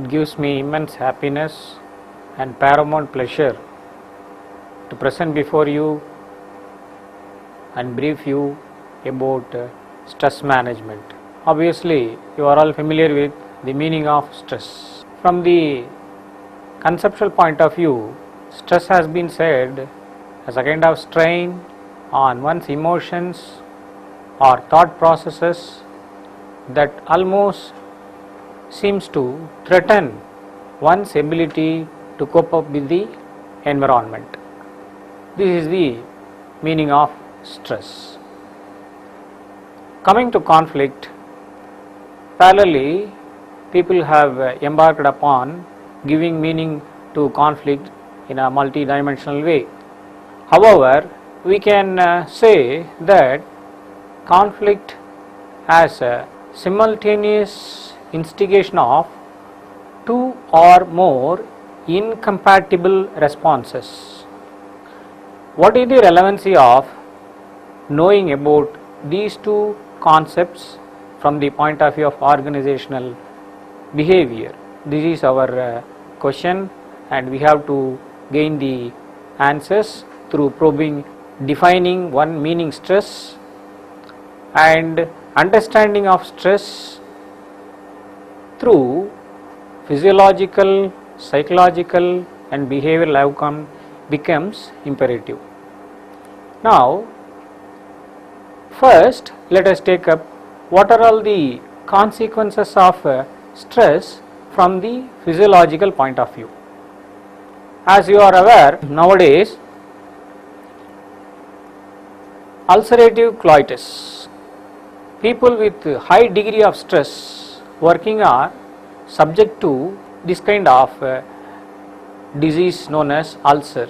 It gives me immense happiness and paramount pleasure to present before you and brief you about stress management. Obviously, you are all familiar with the meaning of stress. From the conceptual point of view, stress has been said as a kind of strain on one's emotions or thought processes that almost seems to threaten one's ability to cope up with the environment. This is the meaning of stress. Coming to conflict, parallelly people have embarked upon giving meaning to conflict in a multi-dimensional way. However, we can say that conflict as a simultaneous instigation of two or more incompatible responses. What is the relevancy of knowing about these two concepts from the point of view of organizational behavior? This is our question, and we have to gain the answers through probing, defining one meaning stress and understanding of stress through physiological, psychological and behavioral outcome becomes imperative. Now, first let us take up what are all the consequences of stress from the physiological point of view. As you are aware, nowadays ulcerative colitis, people with high degree of stress working are subject to this kind of disease known as ulcer.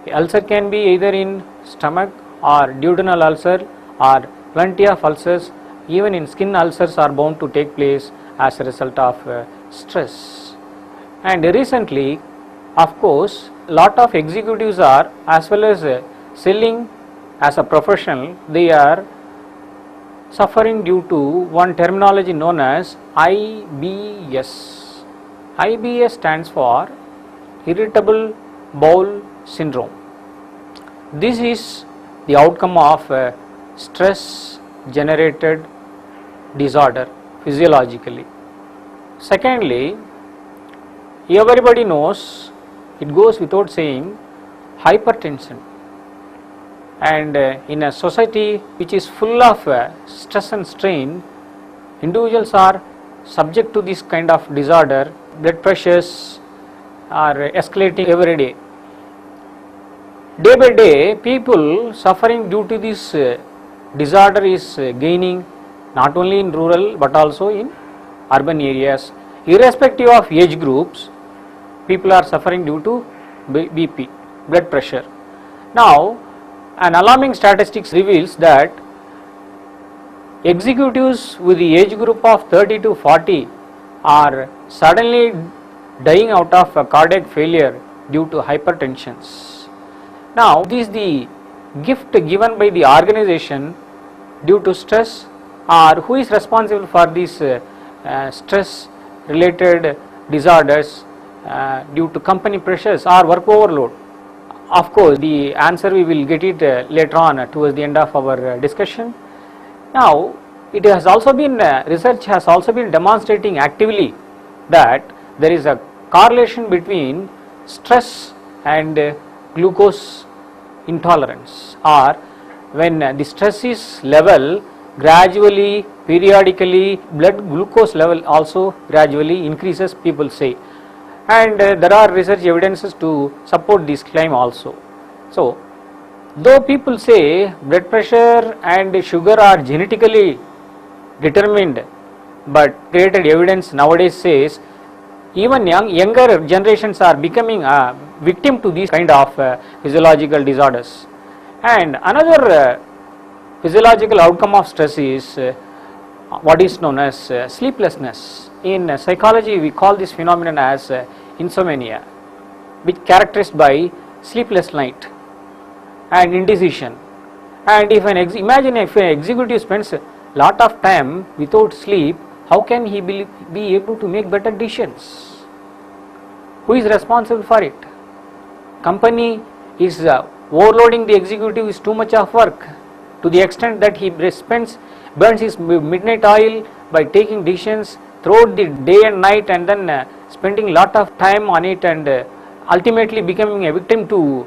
Ulcer can be either in stomach or duodenal ulcer, or plenty of ulcers, even in skin ulcers are bound to take place as a result of stress. And recently, of course, lot of executives are, as well as selling as a professional, they are suffering due to one terminology known as IBS. IBS stands for irritable bowel syndrome. This is the outcome of stress generated disorder physiologically. Secondly, everybody knows, it goes without saying, hypertension. And in a society which is full of stress and strain, individuals are subject to this kind of disorder. Blood pressures are escalating every day. Day by day, people suffering due to this disorder is gaining, not only in rural but also in urban areas. Irrespective of age groups, people are suffering due to BP, blood pressure. Now, an alarming statistics reveals that executives with the age group of 30 to 40 are suddenly dying out of a cardiac failure due to hypertensions. Now, this is the gift given by the organization due to stress, or who is responsible for these stress related disorders due to company pressures or work overload? Of course, the answer we will get it later on towards the end of our discussion. Now, it has also been, research has also been demonstrating actively that there is a correlation between stress and glucose intolerance, or when the stress is level, gradually, periodically, blood glucose level also gradually increases, people say. And there are research evidences to support this claim also. So, though people say blood pressure and sugar are genetically determined, but created evidence nowadays says even younger generations are becoming a victim to these kind of physiological disorders. And another physiological outcome of stress is what is known as sleeplessness. In psychology, we call this phenomenon as insomnia, which characterized by sleepless night and indecision. And if imagine if an executive spends a lot of time without sleep, how can he be able to make better decisions? Who is responsible for it? Company is overloading the executive is too much of work to the extent that he burns his midnight oil by taking decisions throughout the day and night, and then spending lot of time on it, and ultimately becoming a victim to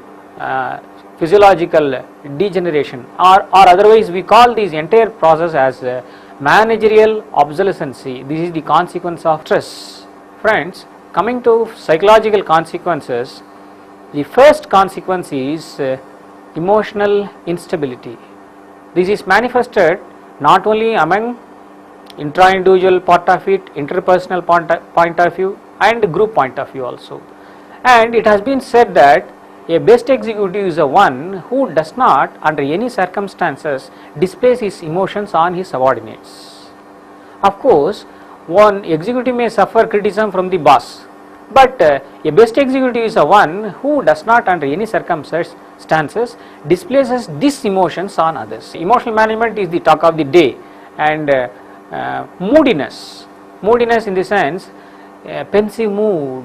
physiological degeneration, or otherwise we call this entire process as managerial obsolescence. This is the consequence of stress. Friends, coming to psychological consequences, the first consequence is emotional instability. This is manifested not only among intra-individual part of it, interpersonal point of view, and group point of view also. And it has been said that a best executive is a one who does not under any circumstances displays his emotions on his subordinates. Of course, one executive may suffer criticism from the boss, but a best executive is a one who does not under any circumstances displays these emotions on others. Emotional management is the talk of the day. And moodiness in the sense pensive mood,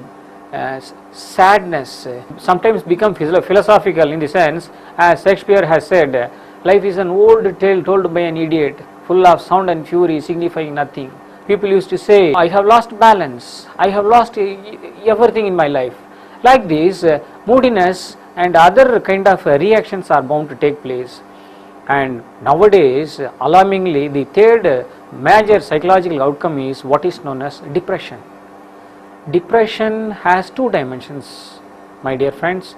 sadness, sometimes become philosophical in the sense, as Shakespeare has said, life is an old tale told by an idiot, full of sound and fury, signifying nothing. People used to say, I have lost balance, I have lost everything in my life. Like this, moodiness and other kind of reactions are bound to take place. And nowadays, alarmingly, the third major psychological outcome is what is known as depression. Depression has two dimensions, my dear friends.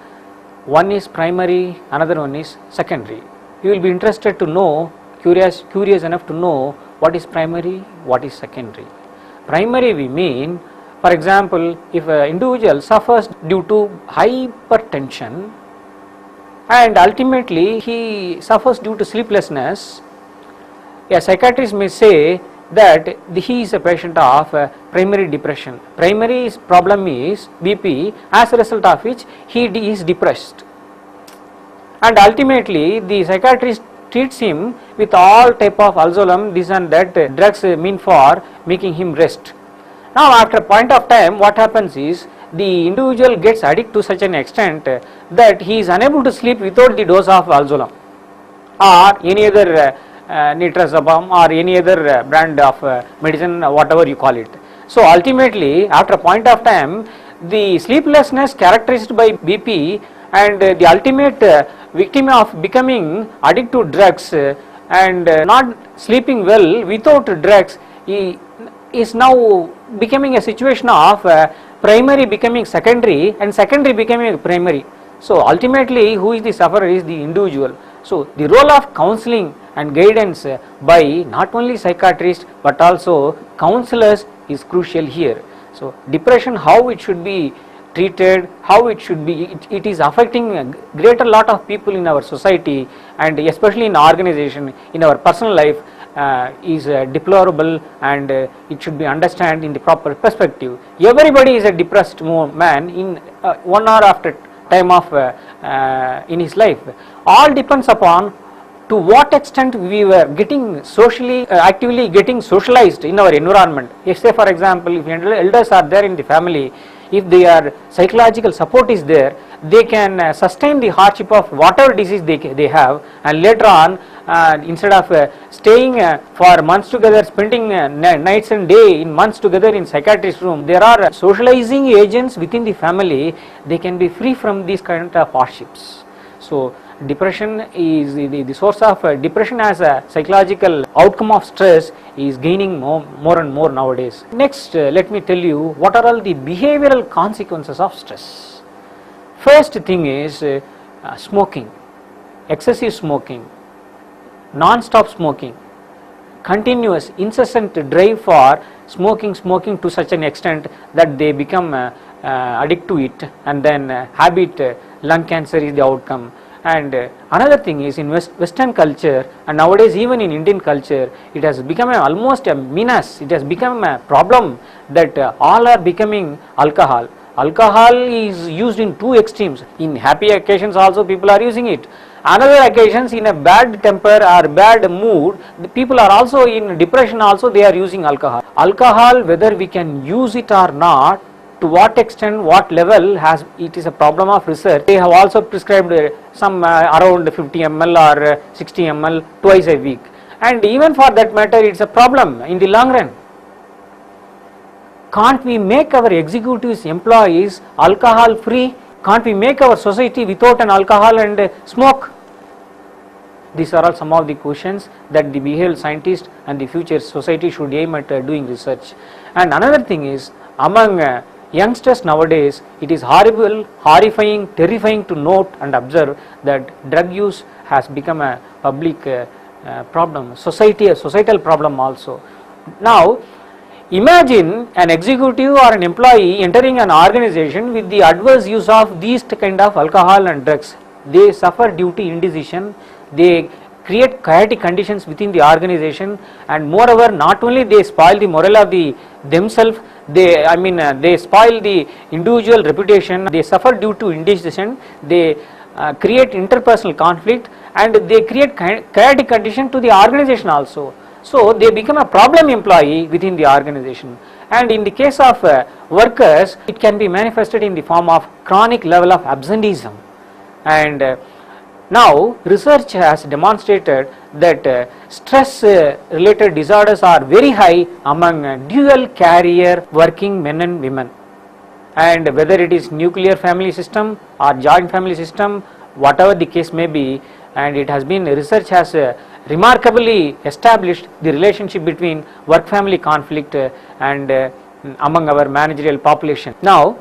One is primary, another one is secondary. You will be interested to know, curious enough to know what is primary, what is secondary. Primary we mean, for example, if an individual suffers due to hypertension and ultimately he suffers due to sleeplessness, a psychiatrist may say that he is a patient of primary depression. Primary problem is BP, as a result of which he is depressed, and ultimately the psychiatrist treats him with all type of alzolam, this and that drugs mean for making him rest. Now after a point of time, what happens is the individual gets addicted to such an extent that he is unable to sleep without the dose of alzolam or any other nitrazepam or any other brand of medicine, whatever you call it. So ultimately, after a point of time, the sleeplessness characterized by BP and the ultimate victim of becoming addicted to drugs and not sleeping well without drugs is now becoming a situation of primary becoming secondary and secondary becoming primary. So ultimately, who is the sufferer is the individual. So the role of counseling and guidance by not only psychiatrists but also counselors is crucial here. So depression, how it should be treated, how it should be, it is affecting a greater lot of people in our society, and especially in organization, in our personal life, is deplorable, and it should be understood in the proper perspective. Everybody is a depressed man in 1 hour after time of in his life. All depends upon to what extent we were getting socially actively getting socialized in our environment. If say for example, if elders are there in the family, if their psychological support is there, they can sustain the hardship of whatever disease they have, and later on instead of staying for months together, spending nights and day in months together in psychiatrist room, there are socializing agents within the family, they can be free from these kind of hardships. So depression is the source of depression as a psychological outcome of stress is gaining more and more nowadays. Next, let me tell you what are all the behavioral consequences of stress. First thing is smoking, excessive smoking, non-stop smoking, continuous incessant drive for smoking to such an extent that they become addicted to it, and then habit lung cancer is the outcome. And another thing is in Western culture, and nowadays even in Indian culture, it has become almost a menace, it has become a problem that all are becoming alcohol. Alcohol is used in two extremes. In happy occasions also people are using it. Another occasions in a bad temper or bad mood, the people are also in depression also they are using alcohol. Alcohol, whether we can use it or not, to what extent, what level has it is a problem of research. They have also prescribed some around 50 ml or 60 ml twice a week, and even for that matter it's a problem in the long run. Can't we make our executives, employees alcohol free? Can't we make our society without an alcohol and smoke? These are all some of the questions that the behavioral scientist and the future society should aim at doing research. And another thing is, among youngsters nowadays, it is horrible, horrifying, terrifying to note and observe that drug use has become a public problem, a societal problem also. Now, imagine an executive or an employee entering an organization with the adverse use of these kind of alcohol and drugs. They suffer due to indecision, they create chaotic conditions within the organization, and moreover not only they spoil the morale of themselves, they spoil the individual reputation, they suffer due to indecision, they create interpersonal conflict, and they create chaotic condition to the organization also. So they become a problem employee within the organization. And in the case of workers, it can be manifested in the form of chronic level of absenteeism. And now research has demonstrated that stress related disorders are very high among dual carrier working men and women, and whether it is nuclear family system or joint family system, whatever the case may be, and it has been, research has remarkably established the relationship between work family conflict and among our managerial population. Now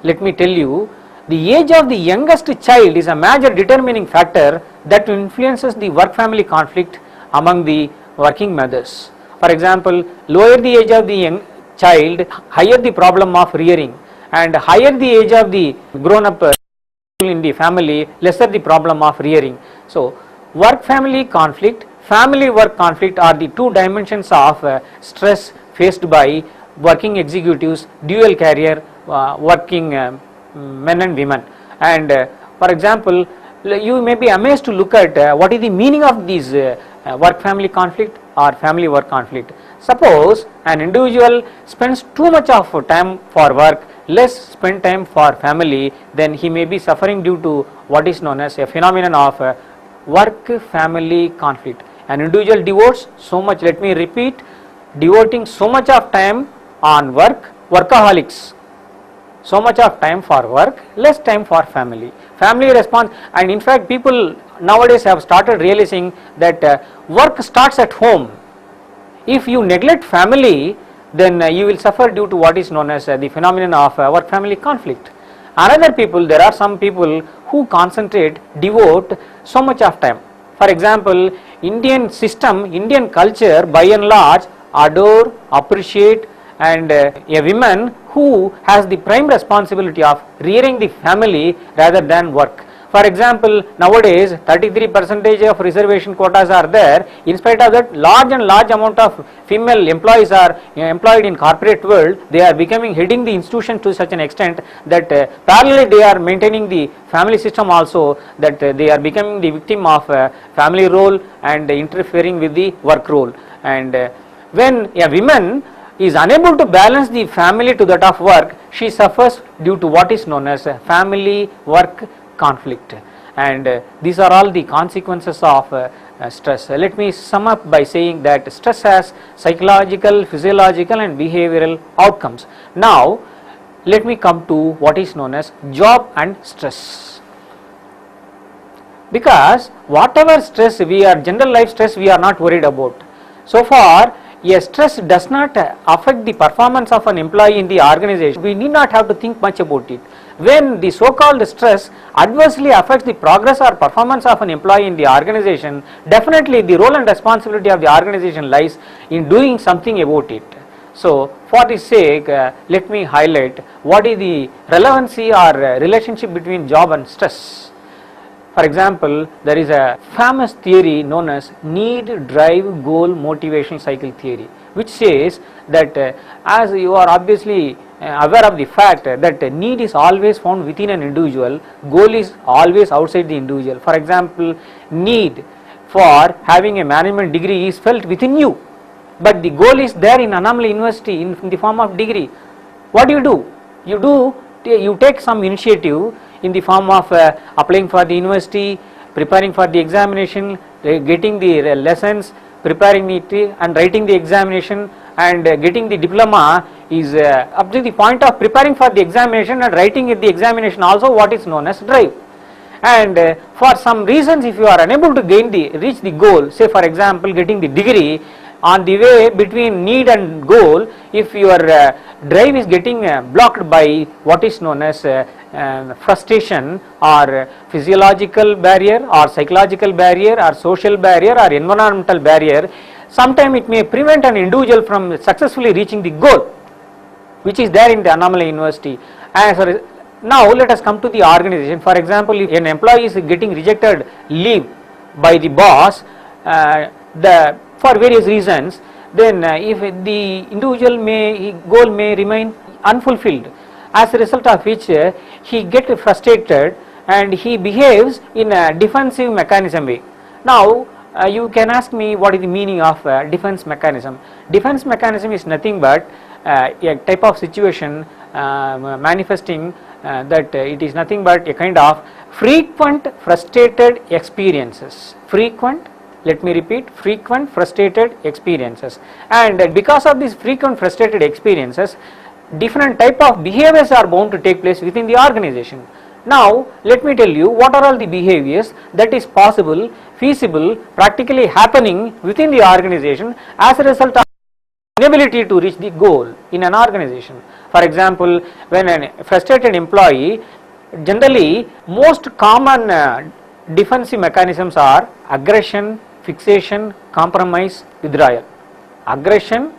let me tell you, the age of the youngest child is a major determining factor that influences the work family conflict among the working mothers. For example, lower the age of the young child, higher the problem of rearing, and higher the age of the grown up in the family, lesser the problem of rearing. So work family conflict, family work conflict are the two dimensions of stress faced by working executives, dual career working men and women. And for example, you may be amazed to look at what is the meaning of these work family conflict or family work conflict. Suppose an individual spends too much of time for work, less spend time for family, then he may be suffering due to what is known as a phenomenon of work family conflict. An individual devotes so much, let me repeat, devoting so much of time on work, workaholics, so much of time for work, less time for family. Family response, and in fact people nowadays have started realizing that work starts at home. If you neglect family, then you will suffer due to what is known as the phenomenon of work family conflict. Another people, there are some people who concentrate, devote so much of time. For example, Indian system, Indian culture by and large adore, appreciate, and a woman who has the prime responsibility of rearing the family rather than work. For example, nowadays 33% of reservation quotas are there. In spite of that, large amount of female employees are employed in corporate world. They are becoming, heading the institution to such an extent that parallelly they are maintaining the family system also, that they are becoming the victim of family role and interfering with the work role. And when a woman is unable to balance the family to that of work, she suffers due to what is known as family work conflict. And these are all the consequences of stress. Let me sum up by saying that stress has psychological, physiological and behavioral outcomes. Now let me come to what is known as job and stress. Because whatever stress we are, general life stress we are not worried about. So far, a stress does not affect the performance of an employee in the organization. We need not have to think much about it. When the so-called stress adversely affects the progress or performance of an employee in the organization, definitely the role and responsibility of the organization lies in doing something about it. So for this sake, let me highlight what is the relevancy or relationship between job and stress. For example, there is a famous theory known as need, drive, goal, motivational cycle theory, which says that as you are obviously aware of the fact that need is always found within an individual, goal is always outside the individual. For example, need for having a management degree is felt within you, but the goal is there in Annamalai University in the form of degree. What do? you take some initiative in the form of applying for the university, preparing for the examination, getting the lessons, preparing it and writing the examination, and getting the diploma is up to the point of preparing for the examination and writing the examination also what is known as drive. And for some reasons, if you are unable to reach the goal, say for example getting the degree, on the way between need and goal, if your drive is getting blocked by what is known as frustration or physiological barrier or psychological barrier or social barrier or environmental barrier, sometime it may prevent an individual from successfully reaching the goal which is there in the Annamalai University. Now let us come to the organization. For example, if an employee is getting rejected leave by the boss for various reasons, then if the individual goal may remain unfulfilled, as a result of which he gets frustrated and he behaves in a defensive mechanism way. Now you can ask me what is the meaning of defense mechanism. Defense mechanism is nothing but a type of situation manifesting that it is nothing but a kind of frequent frustrated experiences. Let me repeat, frequent frustrated experiences, and because of these frequent frustrated experiences, different type of behaviors are bound to take place within the organization. Now let me tell you what are all the behaviors that is possible, feasible, practically happening within the organization as a result of inability to reach the goal in an organization. For example, when a frustrated employee, generally most common defensive mechanisms are aggression, fixation, compromise, withdrawal. Aggression,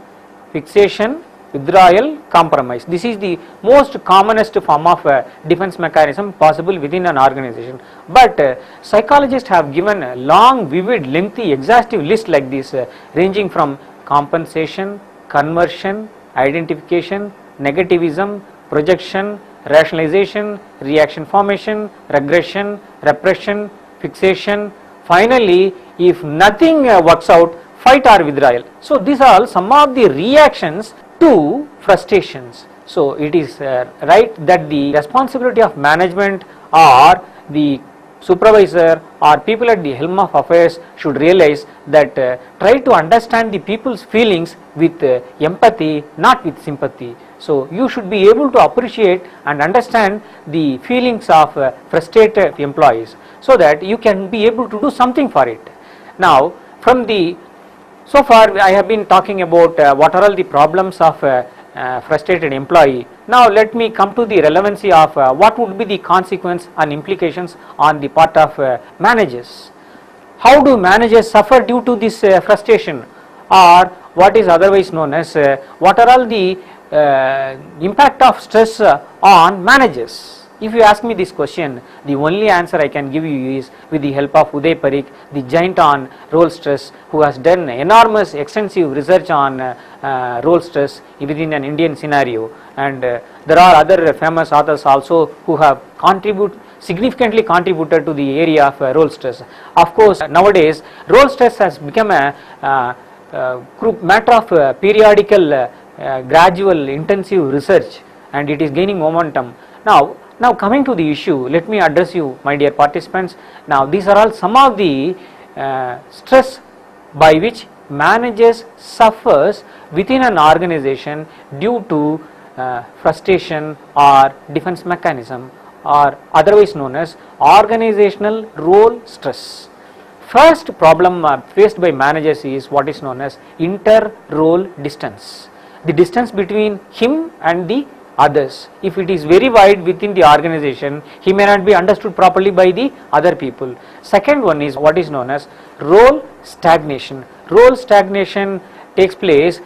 fixation, withdrawal, compromise. This is the most commonest form of defense mechanism possible within an organization. But psychologists have given a long, vivid, lengthy, exhaustive list like this, ranging from compensation, conversion, identification, negativism, projection, rationalization, reaction formation, regression, repression, fixation. Finally, if nothing works out, fight or withdrawal. So these are some of the reactions to frustrations. So it is right that the responsibility of management or the supervisor or people at the helm of affairs should realize that try to understand the people's feelings with empathy, not with sympathy. So you should be able to appreciate and understand the feelings of frustrated employees so that you can be able to do something for it. Now so far I have been talking about what are all the problems of frustrated employee. Now let me come to the relevancy of what would be the consequence and implications on the part of managers. How do managers suffer due to this frustration, or what is otherwise known as what are all the impact of stress on managers? If you ask me this question, the only answer I can give you is with the help of Uday Parikh, the giant on role stress, who has done enormous extensive research on role stress within an Indian scenario, and there are other famous authors also who have significantly contributed to the area of role stress. Of course, nowadays role stress has become a matter of periodical gradual intensive research, and it is gaining momentum. Now coming to the issue, let me address you, my dear participants. Now these are all some of the stress by which managers suffers within an organization due to frustration or defense mechanism, or otherwise known as organizational role stress. First problem faced by managers is what is known as inter-role distance. The distance between him and the others. If it is very wide within the organization, he may not be understood properly by the other people. Second one is what is known as role stagnation. Role stagnation takes place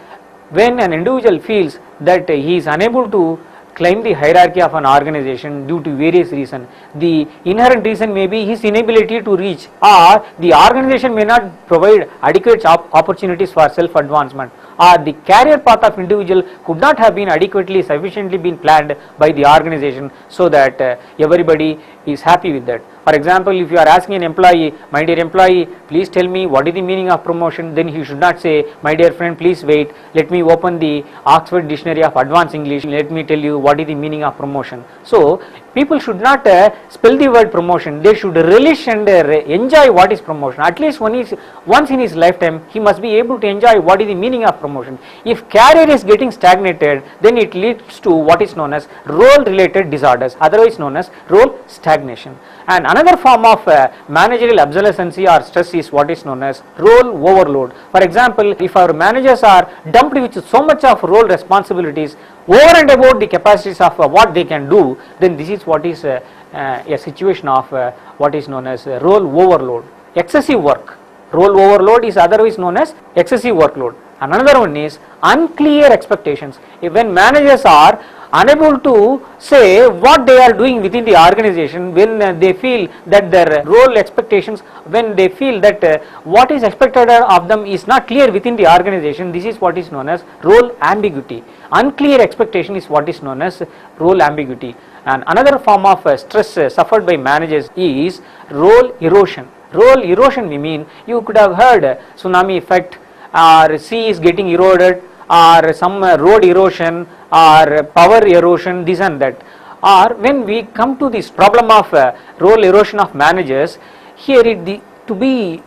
when an individual feels that he is unable to climb the hierarchy of an organization due to various reasons. The inherent reason may be his inability to reach, or the organization may not provide adequate opportunities for self-advancement, or the career path of individual could not have been adequately sufficiently been planned by the organization so that everybody is happy with that. For example, if you are asking an employee, my dear employee, please tell me what is the meaning of promotion, then he should not say, my dear friend, please wait, let me open the Oxford Dictionary of Advanced English, let me tell you what is the meaning of promotion. So people should not spell the word promotion, they should relish and enjoy what is promotion. At least once in his lifetime he must be able to enjoy what is the meaning of promotion. If career is getting stagnated, then it leads to what is known as role related disorders, otherwise known as role stagnation. And another form of managerial obsolescence or stress is what is known as role overload. For example, if our managers are dumped with so much of role responsibilities over and above the capacities of what they can do, then this is what is a situation of what is known as role overload. Excessive work. Role overload is otherwise known as excessive workload. Another one is unclear expectations. When managers are unable to say what they are doing within the organization, when they feel that their role expectations, when they feel that what is expected of them is not clear within the organization, this is what is known as role ambiguity. Unclear expectation is what is known as role ambiguity. And another form of stress suffered by managers is role erosion. Role erosion, we mean, you could have heard tsunami effect, or sea is getting eroded, or some road erosion, or power erosion, this and that. Or when we come to this problem of role erosion of managers, here to be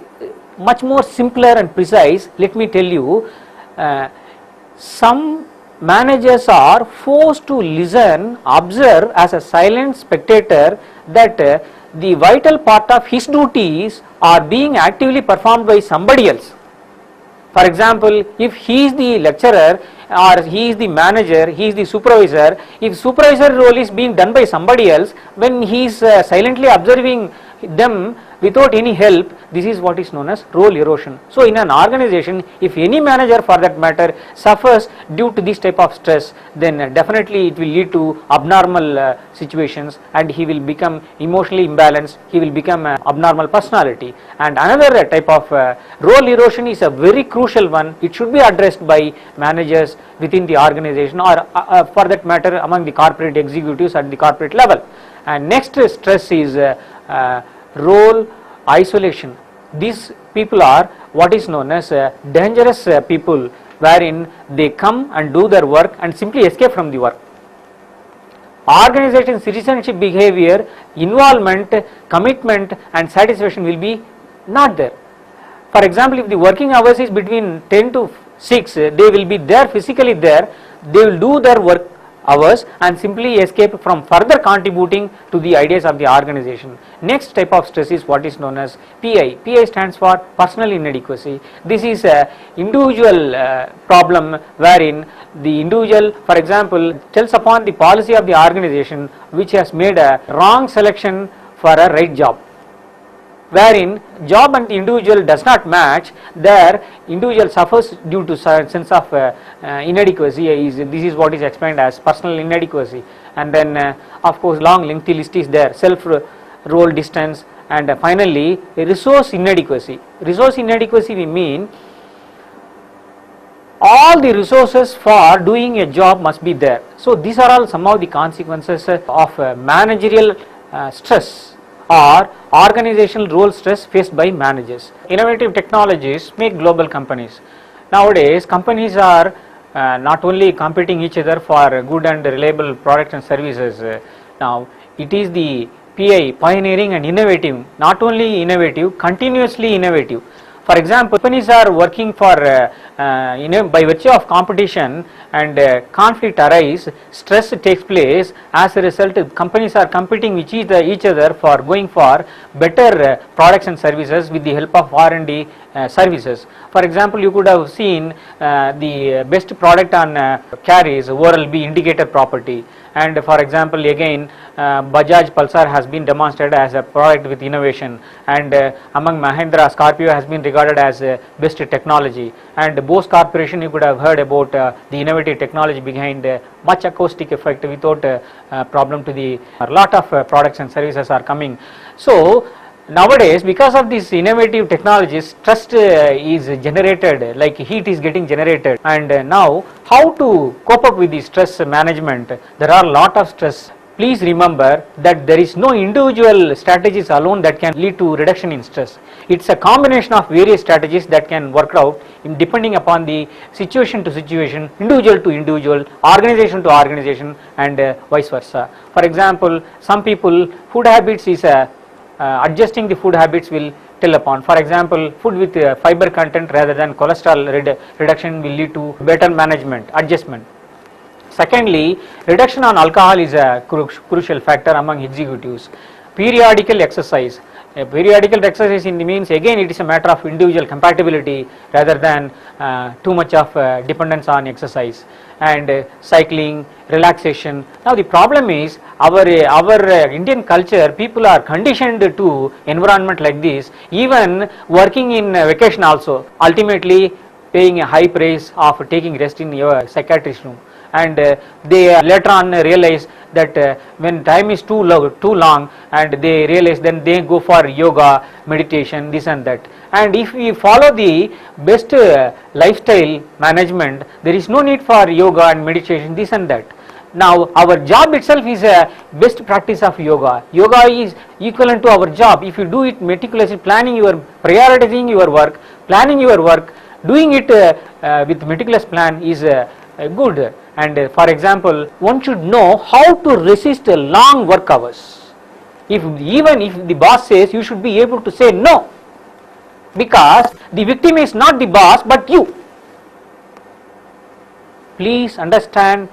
much more simpler and precise, let me tell you, some managers are forced to listen, observe as a silent spectator that the vital part of his duties are being actively performed by somebody else. For example, if he is the lecturer or he is the manager, he is the supervisor, if supervisor role is being done by somebody else, when he is silently observing them without any help, this is what is known as role erosion. So in an organization, if any manager for that matter suffers due to this type of stress, then definitely it will lead to abnormal situations, and he will become emotionally imbalanced, he will become an abnormal personality. And another type of role erosion is a very crucial one. It should be addressed by managers within the organization, or for that matter among the corporate executives at the corporate level. And next stress is role isolation. These people are what is known as dangerous people, wherein they come and do their work and simply escape from the work. Organization citizenship behavior, involvement, commitment and satisfaction will be not there. For example, if the working hours is between 10 to 6, they will be there, physically there, they will do their work hours and simply escape from further contributing to the ideas of the organization. Next type of stress is what is known as PI. PI stands for personal inadequacy. This is a individual problem wherein the individual, for example, tells upon the policy of the organization which has made a wrong selection for a right job, wherein job and the individual does not match, there individual suffers due to sense of inadequacy. This is what is explained as personal inadequacy. And then of course long lengthy list is there, self role distance, and finally resource inadequacy. Resource inadequacy, we mean all the resources for doing a job must be there. So these are all some of the consequences of managerial stress or organizational role stress faced by managers. Innovative technologies make global companies. Nowadays companies are not only competing each other for good and reliable products and services. Now it is the PI, pioneering and innovative, not only innovative, continuously innovative. For example, companies are working for by virtue of competition and conflict arise, stress takes place. As a result, companies are competing with each other for going for better products and services with the help of R&D services. For example, you could have seen the best product on car is Oral-B indicator property. And for example, again Bajaj Pulsar has been demonstrated as a product with innovation, and among Mahindra, Scorpio has been regarded as best technology, and Bose Corporation, you could have heard about the innovative technology behind much acoustic effect without problem to the, a lot of products and services are coming. So Nowadays, because of these innovative technologies, stress is generated, like heat is getting generated, and now how to cope up with the stress management? There are a lot of stress. Please remember that there is no individual strategies alone that can lead to reduction in stress. It's a combination of various strategies that can work out depending upon the situation to situation, individual to individual, organization to organization, and vice versa. For example, some people food habits is adjusting the food habits will tell upon. For example, food with fiber content rather than cholesterol reduction will lead to better management, adjustment. Secondly, reduction on alcohol is a crucial factor among executives. Periodical exercise. Periodical exercise in the means, again it is a matter of individual compatibility rather than too much of dependence on exercise, and cycling, relaxation. Now the problem is our Indian culture, people are conditioned to environment like this, even working in vacation also, ultimately paying a high price of taking rest in your psychiatrist room, and they later on realize that when time is too long, and they realize, then they go for yoga, meditation, this and that. And if we follow the best lifestyle management, there is no need for yoga and meditation, this and that. Now our job itself is a best practice of yoga. Yoga is equivalent to our job. If you do it meticulously, prioritizing your work, planning your work, doing it with meticulous plan is good. And for example, one should know how to resist long work hours. Even if the boss says, you should be able to say no, because the victim is not the boss but you. Please understand,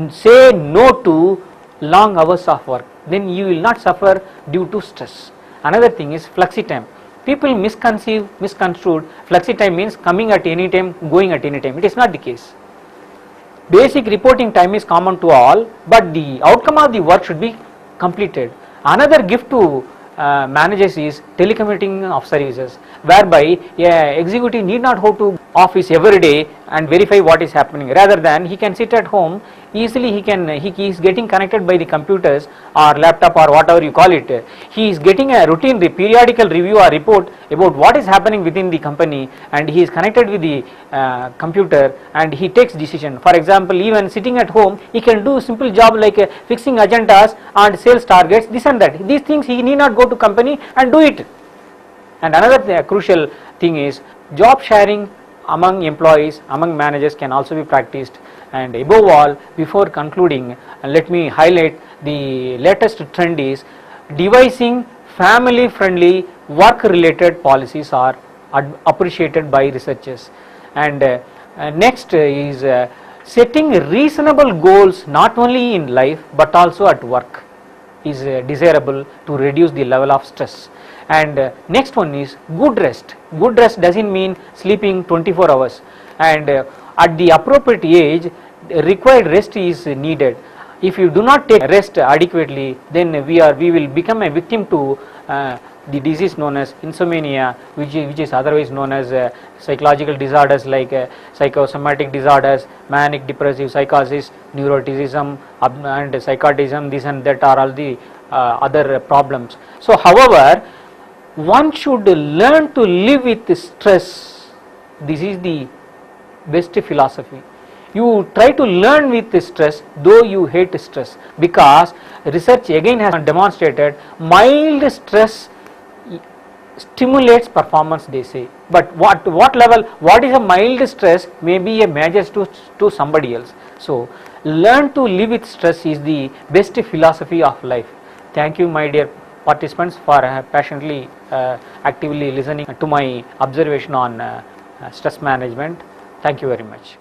say no to long hours of work, then you will not suffer due to stress. Another thing is flexi time. People misconstrued flexi time means coming at any time, going at any time. It is not the case. Basic reporting time is common to all, but the outcome of the work should be completed. Another gift to managers is telecommuting of services, whereby executive need not go to office every day and verify what is happening. Rather than he can sit at home easily, he is getting connected by the computers or laptop or whatever you call it. He is getting a routine periodical review or report about what is happening within the company, and he is connected with the computer, and he takes decision. For example, even sitting at home, he can do simple job like fixing agendas and sales targets, this and that. These things he need not go to company and do it. And another crucial thing is job sharing among employees, among managers can also be practiced. And above all, before concluding, let me highlight the latest trend is devising family friendly work related policies are appreciated by researchers. And next is setting reasonable goals not only in life but also at work is desirable to reduce the level of stress. And next one is good rest. Good rest doesn't mean sleeping 24 hours, and at the appropriate age required rest is needed. If you do not take rest adequately, then we will become a victim to the disease known as insomnia, which is otherwise known as psychological disorders like psychosomatic disorders, manic depressive psychosis, neuroticism, and psychotism, this and that are all the other problems. So however, one should learn to live with stress. This is the best philosophy. You try to learn with stress though you hate stress, because research again has demonstrated mild stress stimulates performance, they say. But what level, what is a mild stress may be a major to somebody else. So learn to live with stress is the best philosophy of life. Thank you, my dear participants, for passionately actively listening to my observation on stress management. Thank you very much.